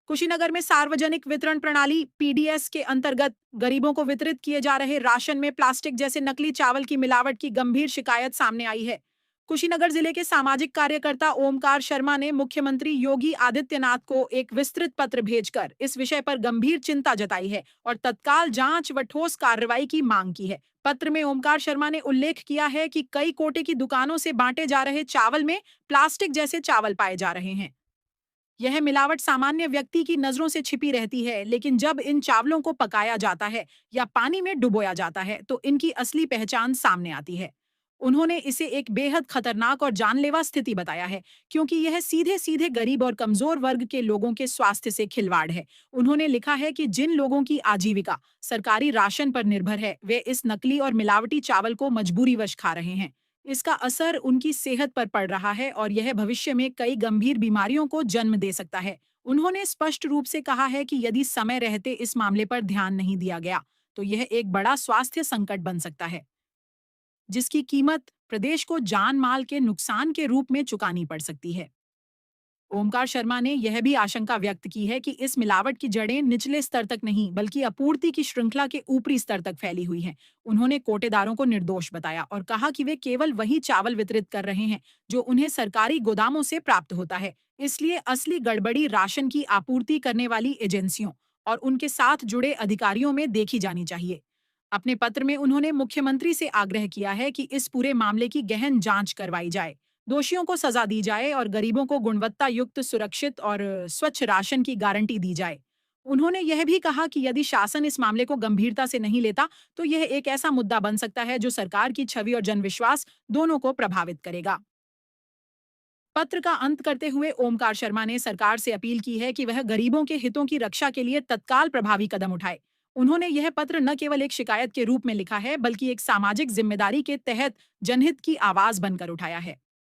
कुशीनगर में सार्वजनिक वितरण प्रणाली पीडीएस के अंतर्गत गरीबों को वितरित किए जा रहे राशन में प्लास्टिक जैसे नकली चावल की मिलावट की गंभीर शिकायत सामने आई है। कुशीनगर जिले के सामाजिक कार्यकर्ता ओमकार शर्मा ने मुख्यमंत्री योगी आदित्यनाथ को एक विस्तृत पत्र भेजकर इस विषय पर गंभीर चिंता जताई है और तत्काल जांच व ठोस कार्रवाई की मांग की है। पत्र में ओमकार शर्मा ने उल्लेख किया है कि कई कोटे की दुकानों से बांटे जा रहे चावल में प्लास्टिक जैसे चावल पाए जा रहे हैं। यह मिलावट सामान्य व्यक्ति की नजरों से छिपी रहती है, लेकिन जब इन चावलों को पकाया जाता है या पानी में डुबोया जाता है, तो इनकी असली पहचान सामने आती है। उन्होंने इसे एक बेहद खतरनाक और जानलेवा स्थिति बताया है, क्योंकि यह सीधे-सीधे गरीब और कमजोर वर्ग के लोगों के स्वास्थ्य से खिलवाड़ है। उन्होंने लिखा है कि जिन लोगों की आजीविका सरकारी राशन पर निर्भर है, वे इस नकली और मिलावटी चावल को मजबूरीवश खा रहे हैं। इसका असर उनकी सेहत पर पड़ रहा है और यह भविष्य में कई गंभीर बीमारियों को जन्म दे सकता है। उन्होंने स्पष्ट रूप से कहा है कि यदि समय रहते इस मामले पर ध्यान नहीं दिया गया, तो यह एक बड़ा स्वास्थ्य संकट बन सकता है, जिसकी कीमत प्रदेश को जान माल के नुकसान के रूप में चुकानी पड़ सकती है। ओमकार शर्मा ने यह भी आशंका व्यक्त की है कि इस मिलावट की जड़ें निचले स्तर तक नहीं, बल्कि आपूर्ति की श्रृंखला के ऊपरी स्तर तक फैली हुई हैं। उन्होंने कोटेदारों को निर्दोष बताया और कहा कि वे केवल वही चावल वितरित कर रहे हैं जो उन्हें सरकारी गोदामों से प्राप्त होता है। इसलिए असली गड़बड़ी राशन की आपूर्ति करने वाली एजेंसियों और उनके साथ जुड़े अधिकारियों में देखी जानी चाहिए। अपने पत्र में उन्होंने मुख्यमंत्री से आग्रह किया है कि इस पूरे मामले की गहन जांच करवाई जाए, दोषियों को सजा दी जाए और गरीबों को गुणवत्ता युक्त, सुरक्षित और स्वच्छ राशन की गारंटी दी जाए। उन्होंने यह भी कहा कि यदि शासन इस मामले को गंभीरता से नहीं लेता, तो यह एक ऐसा मुद्दा बन सकता है जो सरकार की छवि और जनविश्वास दोनों को प्रभावित करेगा। पत्र का अंत करते हुए ओमकार शर्मा ने सरकार से अपील की है कि वह गरीबों के हितों की रक्षा के लिए तत्काल प्रभावी कदम उठाए। उन्होंने यह पत्र न केवल एक शिकायत के रूप में लिखा है, बल्कि एक सामाजिक जिम्मेदारी के तहत जनहित की आवाज बनकर उठाया है।